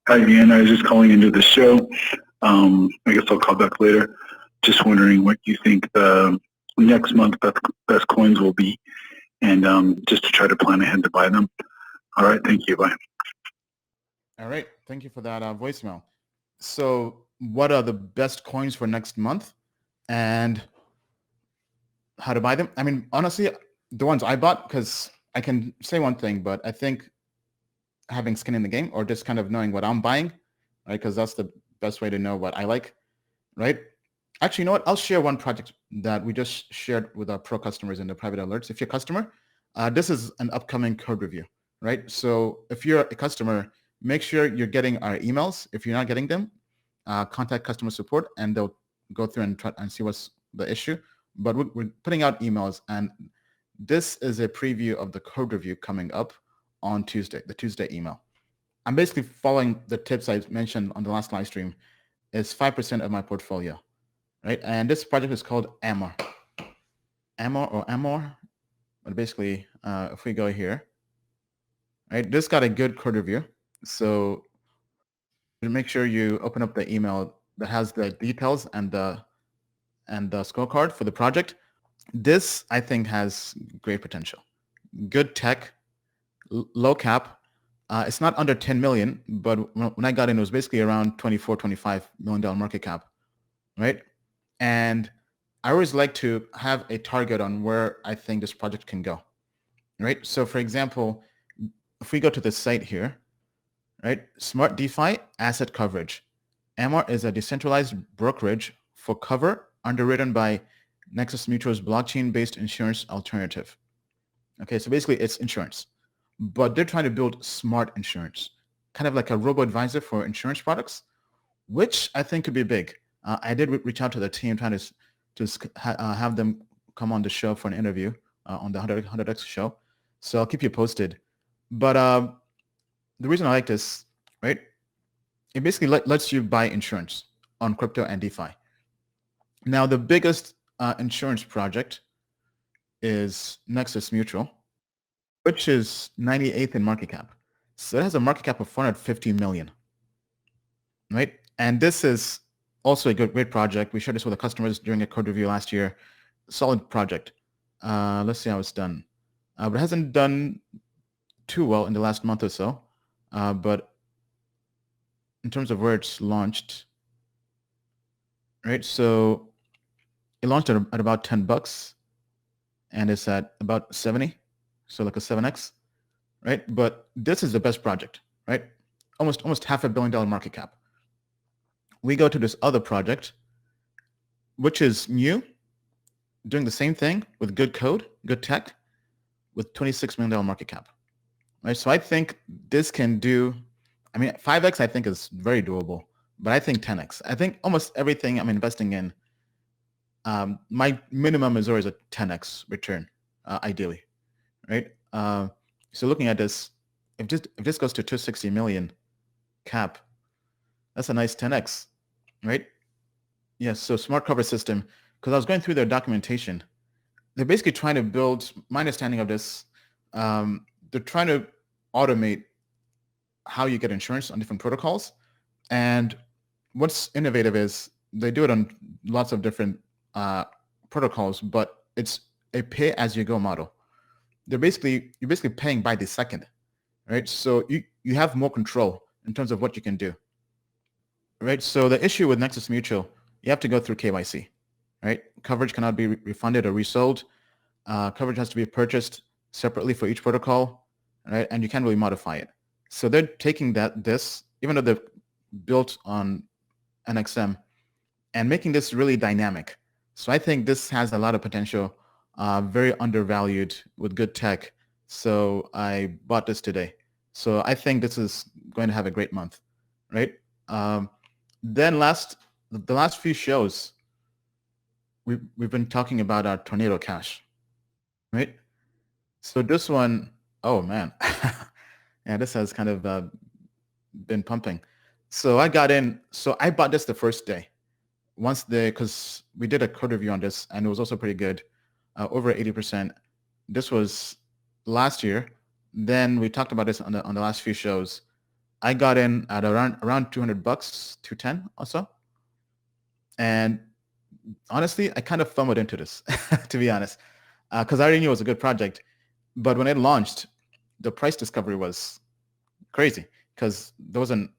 Hi, Ian. I was just calling into the show. I guess I'll call back later. Just wondering what you think the next month best coins will be, and just to try to plan ahead to buy them. All right. Thank you. Bye. All right. Thank you for that voicemail. So what are the best coins for next month and how to buy them? I mean, honestly, the ones I bought, because I can say one thing, but I think having skin in the game or just kind of knowing what I'm buying, right? Because that's the best way to know what I like, right? Actually, you know what? I'll share one project that we just shared with our pro customers in the private alerts. If you're a customer, this is an upcoming code review, right? So if you're a customer, make sure you're getting our emails. If you're not getting them, contact customer support and they'll go through and try and see what's the issue. But we're putting out emails, and this is a preview of the code review coming up on Tuesday, the Tuesday email. I'm basically following the tips I mentioned on the last live stream. It's 5% of my portfolio, right? And this project is called Amra. Amor. But basically, if we go here, right, this got a good code review. So make sure you open up the email that has the details and the scorecard for the project. This, I think, has great potential. Good tech, low cap. It's not under 10 million, but when I got in, it was basically around 24, $25 million market cap, right? And I always like to have a target on where I think this project can go, right? So for example, if we go to the site here, right? Smart DeFi asset coverage. Amra is a decentralized brokerage for cover underwritten by Nexus Mutual's blockchain-based insurance alternative. Okay, so basically it's insurance, but they're trying to build smart insurance, kind of like a robo-advisor for insurance products, which I think could be big. I did reach out to the team trying to have them come on the show for an interview on the 100X show. So I'll keep you posted. But the reason I like this, right, it basically lets you buy insurance on crypto and DeFi. Now, the biggest insurance project is Nexus Mutual, which is 98th in market cap. So it has a market cap of 450 million, right? And this is also a great project. We shared this with the customers during a code review last year. Solid project. Let's see how it's done. But it hasn't done too well in the last month or so. But in terms of where it's launched, right? So it launched at about $10 and it's at about 70. So like a 7X, right? But this is the best project, right? Almost $500 million market cap. We go to this other project, which is new, doing the same thing with good code, good tech, with $26 million market cap, right? So I think this can do, 5X I think is very doable, but I think 10X. I think almost everything I'm investing in, my minimum is always a 10X return, ideally, right? So looking at this, if this goes to 260 million cap, that's a nice 10X, right? Yes, so smart cover system, because I was going through their documentation. They're basically trying to build, my understanding of this, they're trying to automate how you get insurance on different protocols. And what's innovative is they do it on lots of different protocols, but it's a pay-as-you-go model. You're basically paying by the second, right? So you have more control in terms of what you can do, right? So the issue with Nexus Mutual, you have to go through KYC, right? Coverage cannot be refunded or resold. Coverage has to be purchased separately for each protocol, right? And you can't really modify it. So they're taking this, even though they're built on NXM, and making this really dynamic. So I think this has a lot of potential, very undervalued with good tech. So I bought this today. So I think this is going to have a great month, right? Then the last few shows, we've been talking about our Tornado Cash, right? So this one, oh man, yeah, this has kind of been pumping. So I got in. So I bought this the first day, because we did a code review on this, and it was also pretty good, over 80%. This was last year. Then we talked about this on the last few shows. I got in at around $200, 210 or so. And honestly, I kind of fumbled into this, to be honest, because I already knew it was a good project. But when it launched, the price discovery was crazy because there wasn't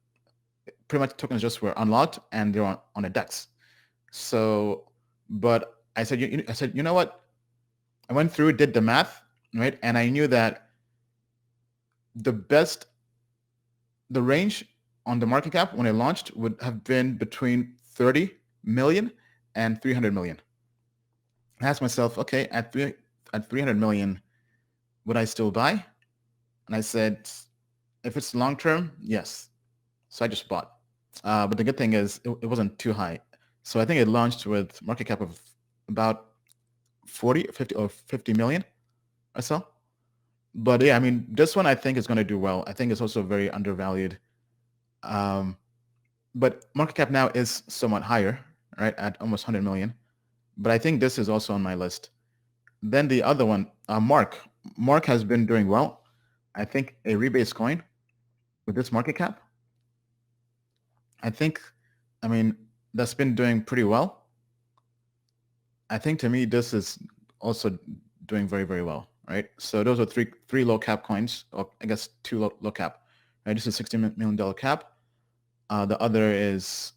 pretty much tokens just were unlocked and they're on a DEX. So, but I said, you know what? I went through, did the math, right? And I knew that the range on the market cap when it launched would have been between 30 million and 300 million. I asked myself, okay, at 300 million, would I still buy? And I said, if it's long-term, yes. So I just bought. But the good thing is it wasn't too high. So I think it launched with market cap of about 40, 50 or 50 million or so. But yeah, I mean, this one I think is going to do well. I think it's also very undervalued. But market cap now is somewhat higher, right, at almost 100 million. But I think this is also on my list. Then the other one, Mark. Mark has been doing well. I think a rebase coin with this market cap, I mean, that's been doing pretty well. I think to me, this is also doing very, very well, right? So those are three low cap coins, or I guess two low cap, right? This is $60 million cap. The other is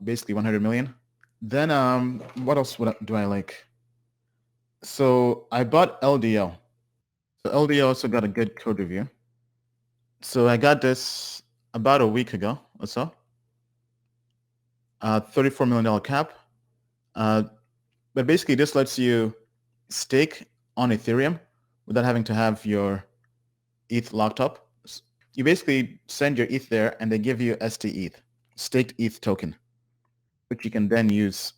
basically 100 million. Then what else do I like? So I bought LDO. So LDO also got a good code review. So I got this about a week ago or so. $34 million cap. But basically this lets you stake on Ethereum without having to have your ETH locked up. You basically send your ETH there and they give you STETH, staked ETH token, which you can then use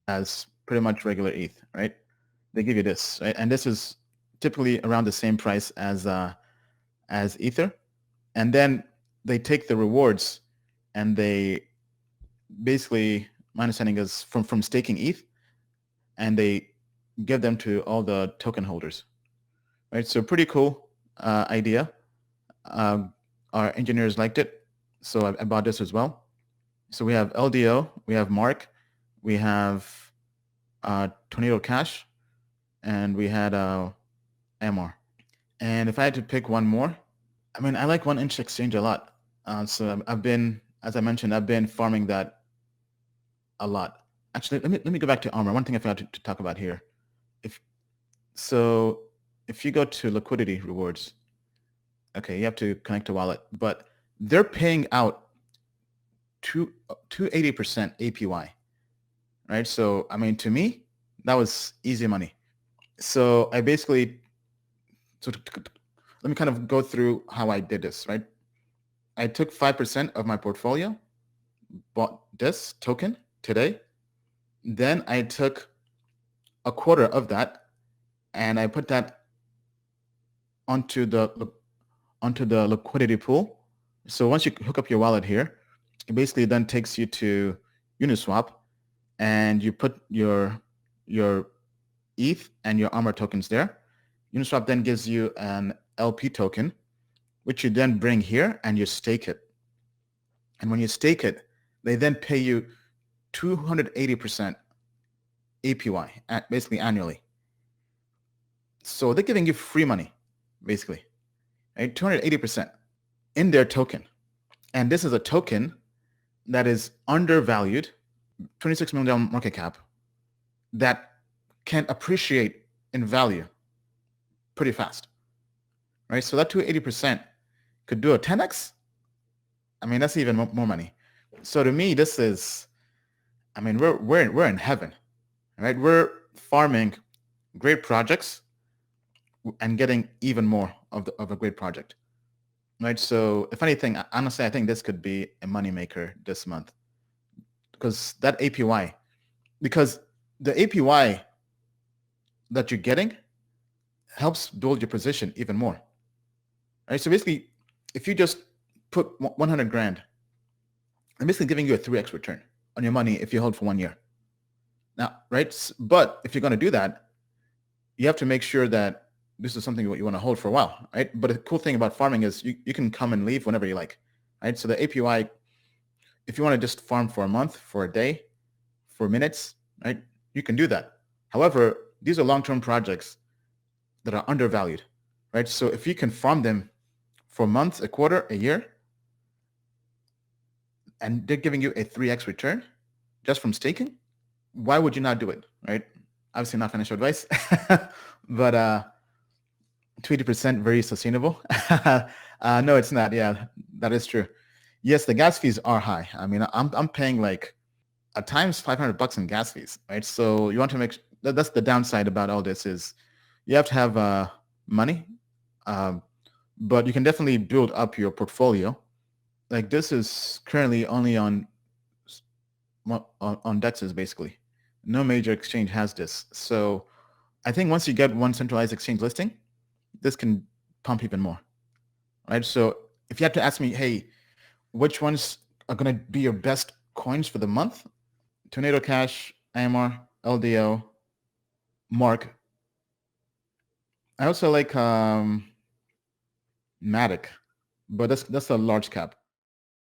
as pretty much regular ETH, right? They give you this, right? And this is typically around the same price as Ether. And then they take the rewards and they basically, my understanding is from staking ETH, and they give them to all the token holders, right? So pretty cool idea. Our engineers liked it, so I bought this as well. So we have LDO, we have Mark, we have Tornado Cash, and we had Amra. And if I had to pick one more, I mean, I like 1inch Exchange a lot. So I've been, as I mentioned, I've been farming that a lot. Actually, let me go back to Amra. One thing I forgot to talk about here. If you go to liquidity rewards, okay, you have to connect a wallet, but they're paying out 280% APY, right? So I mean, to me, that was easy money. So I basically, let me kind of go through how I did this, right? I took 5% of my portfolio, bought this token today. Then I took a quarter of that and I put that onto the liquidity pool. So once you hook up your wallet here, it basically then takes you to Uniswap and you put your ETH and your Amra tokens there. Uniswap then gives you an LP token, which you then bring here and you stake it. And when you stake it, they then pay you 280% APY, basically annually. So they're giving you free money, basically, right? 280% in their token. And this is a token that is undervalued, $26 million market cap, that can appreciate in value pretty fast, right? So that 280% could do a 10x. I mean, that's even more money. So to me, this is, I mean, we're in heaven, right? We're farming great projects and getting even more of a great project, right? So if anything, honestly, I think this could be a moneymaker this month because that APY, because the APY that you're getting helps build your position even more, right? So basically, if you just put 100 grand, I'm basically giving you a 3x return on your money if you hold for 1 year. Now, right? But if you're going to do that, you have to make sure that this is something you want to hold for a while, right? But the cool thing about farming is you can come and leave whenever you like, right? So the APY, if you want to just farm for a month, for a day, for minutes, right, you can do that. However, these are long-term projects that are undervalued, right? So if you can farm them for months, a quarter, a year, and they're giving you a 3x return just from staking, why would you not do it, right? Obviously not financial advice, but 20% very sustainable. No, it's not. Yeah, that is true. Yes, the gas fees are high. I mean, I'm paying like at times $500 in gas fees, right? So you want to make that's the downside about all this is you have to have money, but you can definitely build up your portfolio. Like this is currently only on DEXs basically. No major exchange has this. So I think once you get one centralized exchange listing, this can pump even more, right? So if you had to ask me, hey, which ones are going to be your best coins for the month? Tornado Cash, Amra, LDO, Mark. I also like Matic, but that's a large cap.